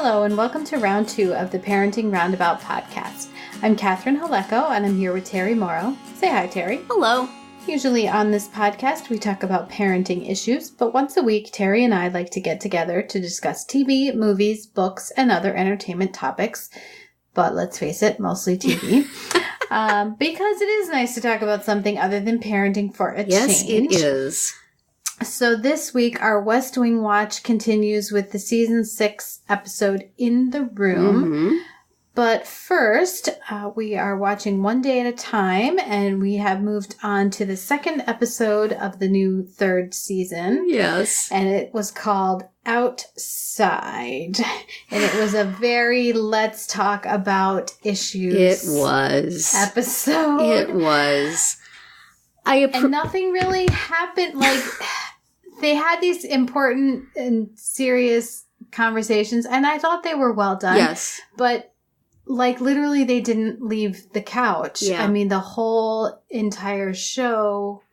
Hello, and welcome to round 2 of the Parenting Roundabout podcast. I'm Catherine Haleko, and I'm here with Terry Morrow. Say hi, Terry. Hello. Usually on this podcast, we talk about parenting issues, but once a week, Terry and I like to get together to discuss TV, movies, books, and other entertainment topics. But let's face it, mostly TV. Because it is nice to talk about something other than parenting for a change. Yes, it is. So this week, our West Wing watch continues with the season 6 episode In the Room. Mm-hmm. But first, we are watching One Day at a Time, and we have moved on to the second episode of the new 3rd season. Yes. And it was called Outside. And it was a very let's talk about issues episode. It was. And nothing really happened. Like, they had these important and serious conversations, and I thought they were well done. Yes. But, like, literally they didn't leave the couch. Yeah. I mean, the whole entire show,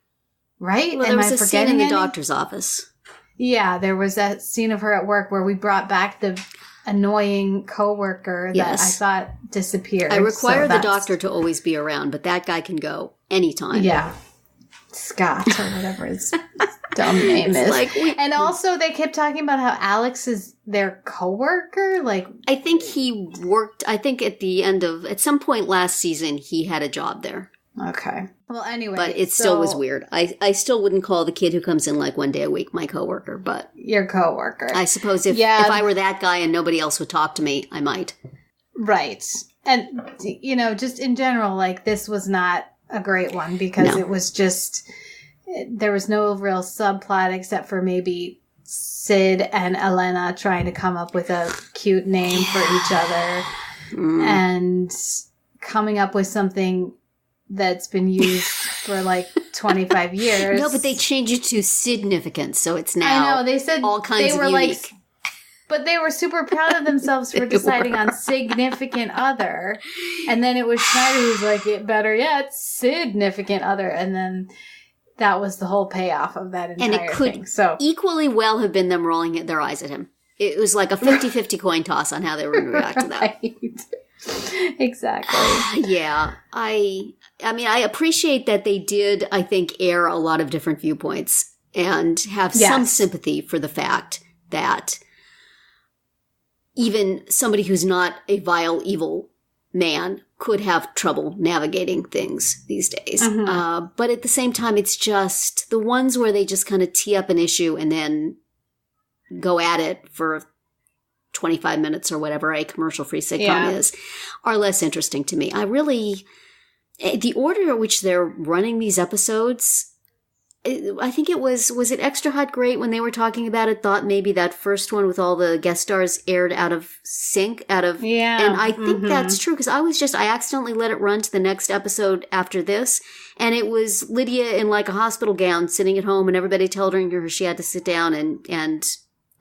right? Well, there was a scene in the doctor's office. Yeah, there was that scene of her at work where we brought back the annoying coworker that I thought disappeared. I require the doctor to always be around, but that guy can go anytime. Yeah. Scott or whatever his dumb name is. And also they kept talking about how Alex is their coworker. Like, I think he worked, at some point last season, he had a job there. Okay. Well, anyway. But it still was weird. I still wouldn't call the kid who comes in like one day a week my coworker, but. Your coworker. I suppose if I were that guy and nobody else would talk to me, I might. Right. And, you know, just in general, like, this was not a great one because it was just, there was no real subplot except for maybe Sid and Elena trying to come up with a cute name for each other and coming up with something that's been used for like 25 years. No, but they changed it to significant, so it's now I know, they said all kinds they were of unique. Like, but they were super proud of themselves for deciding on significant other. And then it was Schneider who's like, better yet, significant other. And then that was the whole payoff of that entire thing. And it could equally well have been them rolling their eyes at him. It was like a 50-50 coin toss on how they were going to react to that. Right. Exactly. Yeah. I mean, I appreciate that they did, I think, air a lot of different viewpoints and have some sympathy for the fact that even somebody who's not a vile, evil man could have trouble navigating things these days. Mm-hmm. But at the same time, it's just the ones where they just kind of tee up an issue and then go at it for 25 minutes or whatever a commercial-free sitcom is, are less interesting to me. The order at which they're running these episodes, I think it was it Extra Hot Great when they were talking about it, thought maybe that first one with all the guest stars aired out of sync, and I think that's true, because I accidentally let it run to the next episode after this, and it was Lydia in like a hospital gown sitting at home, and everybody telling her she had to sit down and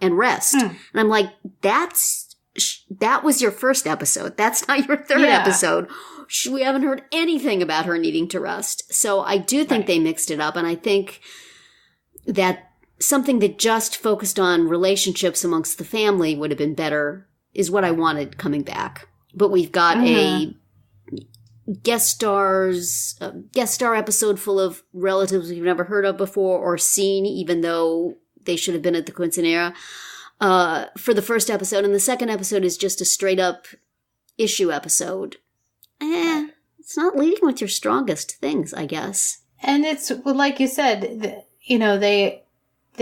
rest. And I'm like, that was your first episode. That's not your third episode. We haven't heard anything about her needing to rest. So I do think they mixed it up. And I think that something that just focused on relationships amongst the family would have been better is what I wanted coming back. But we've got a guest star episode full of relatives we've never heard of before or seen, even though they should have been at the quinceanera for the first episode. And the second episode is just a straight up issue episode. It's not leading with your strongest things, I guess. And it's, well, like you said, they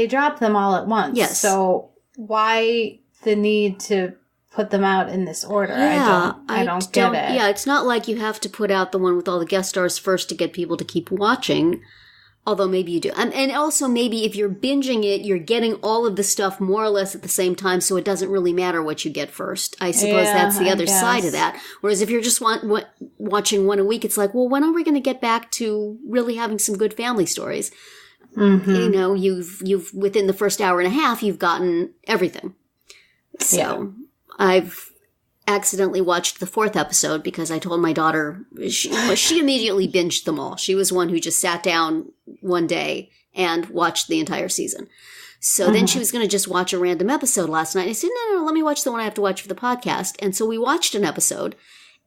dropped them all at once. Yes. So why the need to put them out in this order? Yeah, I don't get it. Yeah, it's not like you have to put out the one with all the guest stars first to get people to keep watching. Although maybe you do. And also maybe if you're binging it, you're getting all of the stuff more or less at the same time, so it doesn't really matter what you get first. I suppose that's the other side of that. Whereas if you're just watching one a week, it's like, well, when are we going to get back to really having some good family stories? Mm-hmm. You've within the first hour and a half, you've gotten everything. So I've accidentally watched the 4th episode because I told my daughter, she immediately binged them all. She was one who just sat down one day and watched the entire season. So then she was going to just watch a random episode last night. I said, no, let me watch the one I have to watch for the podcast. And so we watched an episode.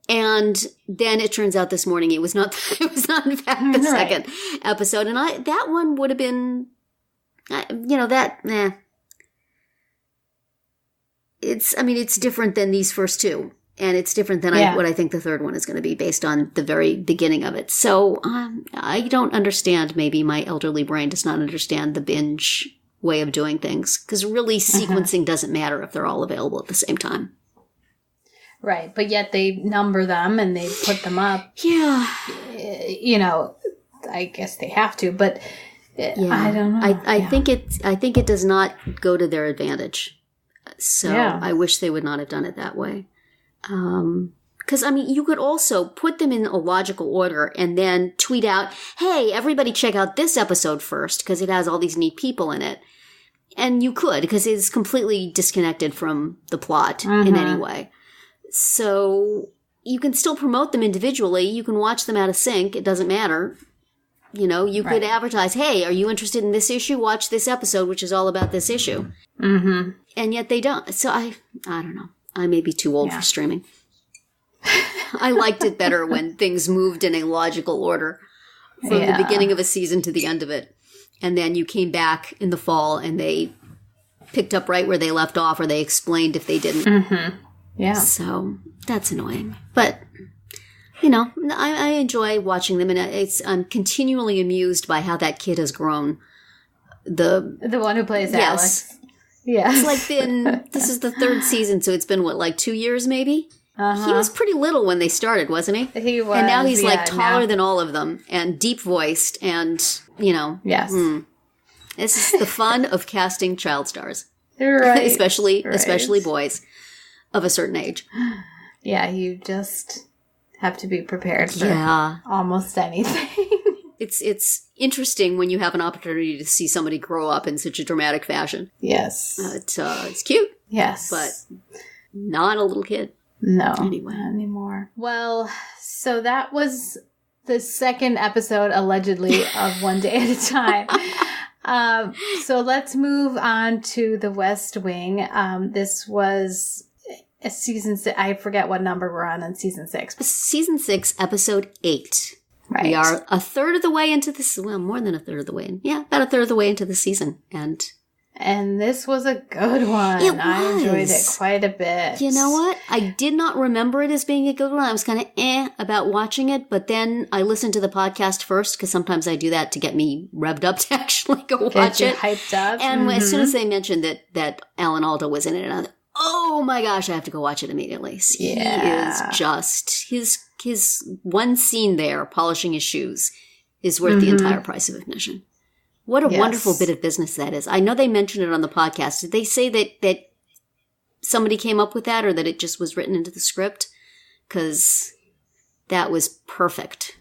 And then it turns out this morning it was not in fact the second episode. And that one would have been, it's different than these first two. And it's different than what I think the third one is going to be based on the very beginning of it. So I don't understand. Maybe my elderly brain does not understand the binge way of doing things. Because really sequencing doesn't matter if they're all available at the same time. Right. But yet they number them and they put them up. Yeah. I guess they have to. But I don't know. I think it does not go to their advantage. So I wish they would not have done it that way. Because, you could also put them in a logical order and then tweet out, hey, everybody check out this episode first because it has all these neat people in it. And you could, because it's completely disconnected from the plot in any way. So you can still promote them individually. You can watch them out of sync. It doesn't matter. You could advertise, hey, are you interested in this issue? Watch this episode, which is all about this issue. Mm-hmm. And yet they don't. So I don't know. I may be too old for streaming. I liked it better when things moved in a logical order from the beginning of a season to the end of it. And then you came back in the fall and they picked up right where they left off, or they explained if they didn't. Mm-hmm. Yeah. So that's annoying. But, I enjoy watching them, and I'm continually amused by how that kid has grown. The one who plays Alex. Yeah. It's like this is the third season, so it's been, 2 years maybe? He was pretty little when they started, wasn't he? He was. And now he's taller than all of them and deep-voiced and, Yes. This is the fun of casting child stars. Right. especially boys of a certain age. Yeah, you just have to be prepared for almost anything. It's interesting when you have an opportunity to see somebody grow up in such a dramatic fashion. Yes. It's cute. Yes. But not a little kid. No. Anyway. Not anymore. Well, so that was the second episode, allegedly, of One Day at a Time. So let's move on to The West Wing. This was a season 6. I forget what number we're on season 6. Season 6, episode 8. Right. We are a third of the way into this. Well, more than a third of the way. Yeah, about a third of the way into the season. And this was a good one. I enjoyed it quite a bit. You know what? I did not remember it as being a good one. I was kind of about watching it, but then I listened to the podcast first, because sometimes I do that to get me revved up to actually go watch it. Hyped up. And as soon as they mentioned that Alan Alda was in it, and I was like, oh my gosh, I have to go watch it immediately. Yeah. He is just, his one scene there, polishing his shoes, is worth the entire price of admission. What a wonderful bit of business that is. I know they mentioned it on the podcast. Did they say that somebody came up with that, or that it just was written into the script? Because that was perfect.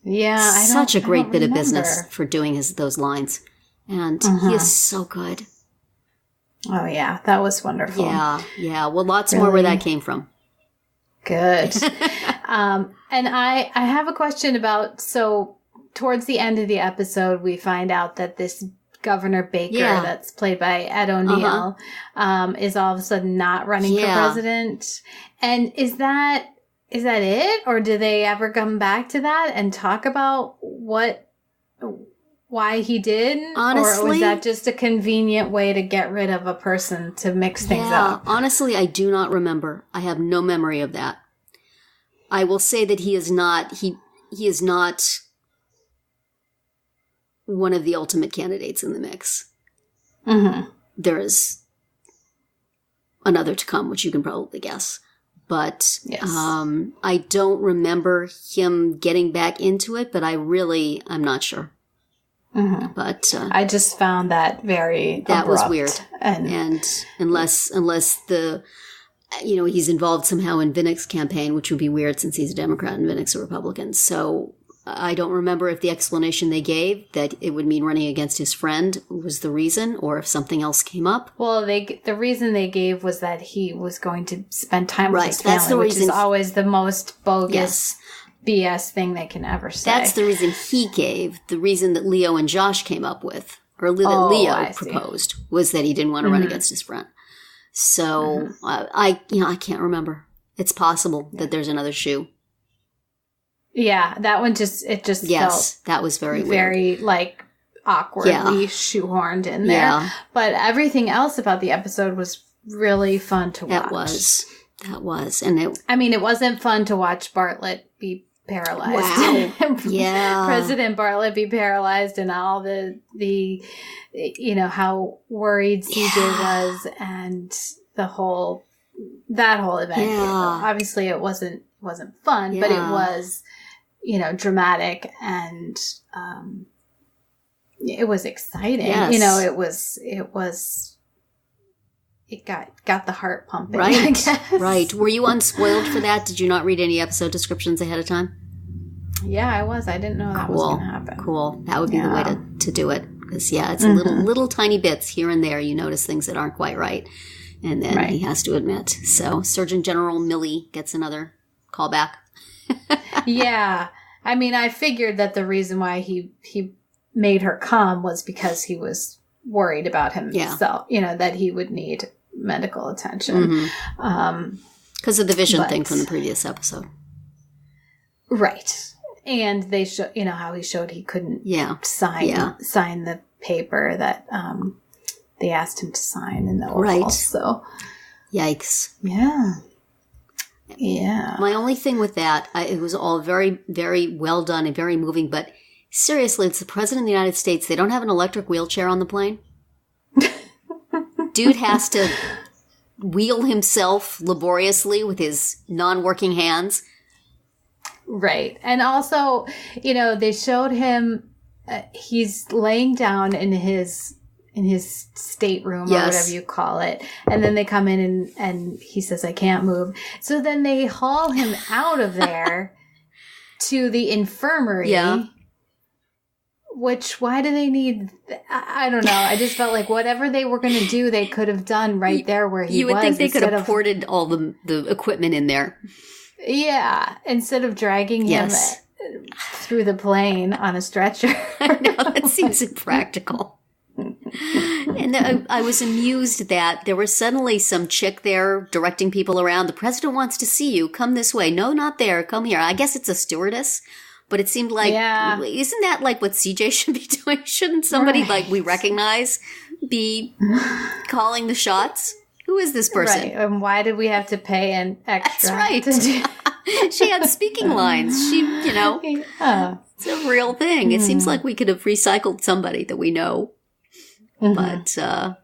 Yeah. Such a great bit of business for doing those lines. And he is so good. Oh, yeah. That was wonderful. Yeah. Yeah. Well, lots more where that came from. Good. And I have a question about, towards the end of the episode, we find out that this Governor Baker, that's played by Ed O'Neill, is all of a sudden not running for president. And is that it? Or do they ever come back to that and talk about why he did? Honestly, or was that just a convenient way to get rid of a person to mix things up? Honestly, I do not remember. I have no memory of that. I will say that he is not one of the ultimate candidates in the mix. Mm-hmm. There is another to come, which you can probably guess. But I don't remember him getting back into it, but I'm not sure. Mm-hmm. But I just found that very abrupt. Was weird. And unless he's involved somehow in Vinnick's campaign, which would be weird since he's a Democrat and Vinnick's a Republican. So I don't remember if the explanation they gave that it would mean running against his friend was the reason, or if something else came up. Well, the reason they gave was that he was going to spend time with his family, that's the reason. Which is always the most bogus BS thing they can ever say. That's the reason he gave. The reason that Leo and Josh came up with or that Leo I see. proposed, was that he didn't want to run against his friend. So I can't remember. It's possible that there's another shoe. Yeah, that one just felt that was very weird. Very like awkwardly shoehorned in there. Yeah. But everything else about the episode was really fun to watch. That was. And it wasn't fun to watch Bartlett be paralyzed. Wow. Yeah. President Bartlett be paralyzed, and all the how worried CJ was, and that whole event. Yeah. Obviously it wasn't fun, but it was, dramatic, and it was exciting. Yes. It got the heart pumping. Right. I guess. Right. Were you unspoiled for that? Did you not read any episode descriptions ahead of time? Yeah, I was. I didn't know that was going to happen. Cool. That would be the way to do it. Because, it's a little tiny bits here and there. You notice things that aren't quite right. And then he has to admit. So, Surgeon General Millie gets another callback. Yeah. I figured that the reason why he made her come was because he was worried about himself. That he would need medical attention. Because of the vision thing from the previous episode. Right. And they show, how he showed he couldn't sign the paper that they asked him to sign in the Oval. Right. So, yikes. Yeah. Yeah. My only thing with that, it was all very, very well done and very moving. But seriously, it's the President of the United States. They don't have an electric wheelchair on the plane. Dude has to wheel himself laboriously with his non-working hands. Right. And also, they showed him, he's laying down in his stateroom or whatever you call it. And then they come in and he says, I can't move. So then they haul him out of there to the infirmary. Yeah. Which, why do they need, I don't know. I just felt like whatever they were going to do, they could have done right there where he was. You would think they could have ported all the equipment in there. Yeah, instead of dragging him through the plane on a stretcher. I know, that seems impractical. And I was amused that there was suddenly some chick there directing people around. The president wants to see you. Come this way. No, not there. Come here. I guess it's a stewardess. But it seemed like, isn't that like what CJ should be doing? Shouldn't somebody like we recognize be calling the shots? Who is this person? Right. And why did we have to pay an extra? That's right. She had speaking lines. She, it's a real thing. It seems like we could have recycled somebody that we know. But, it's a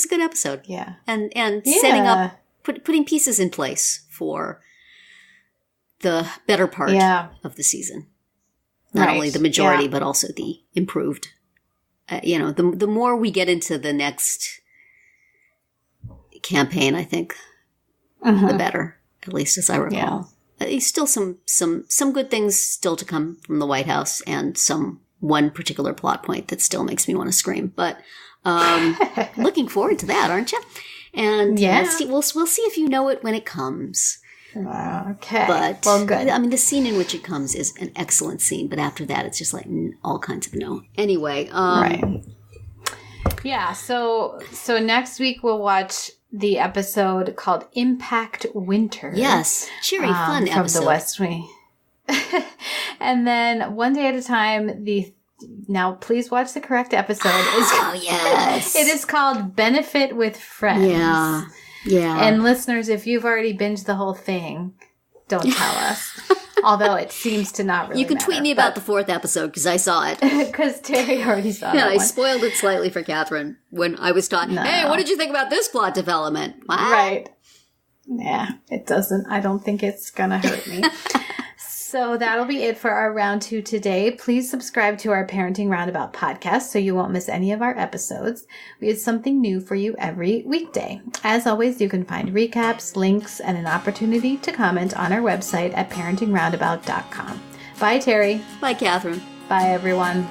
good episode. Yeah. And setting up, putting pieces in place for the better part of the season. Not only the majority, but also the improved. The more we get into the next campaign, I think, the better, at least as I recall. Still some good things still to come from the White House, and one particular plot point that still makes me want to scream. But looking forward to that, aren't you? And we'll see if you know it when it comes. Okay. But, well, good. the scene in which it comes is an excellent scene, but after that, it's just like all kinds of no. Anyway. Right. Yeah, so next week we'll watch the episode called Impact Winter. Yes. Cheery, fun from episode. The West Wing. And then One Day at a Time, now please watch the correct episode. Yes. It is called Benefit with Friends. Yeah. Yeah. And listeners, if you've already binged the whole thing, don't tell us. Although it seems to not really You can matter, tweet me about the 4th episode, because I saw it. Because Terry already saw it. Yeah, I spoiled it slightly for Catherine when I was talking. No. Hey, what did you think about this plot development? What? Right. Yeah, it doesn't. I don't think it's going to hurt me. So that'll be it for our round 2 today. Please subscribe to our Parenting Roundabout podcast so you won't miss any of our episodes. We have something new for you every weekday. As always, you can find recaps, links, and an opportunity to comment on our website at parentingroundabout.com. Bye, Terry. Bye, Catherine. Bye, everyone.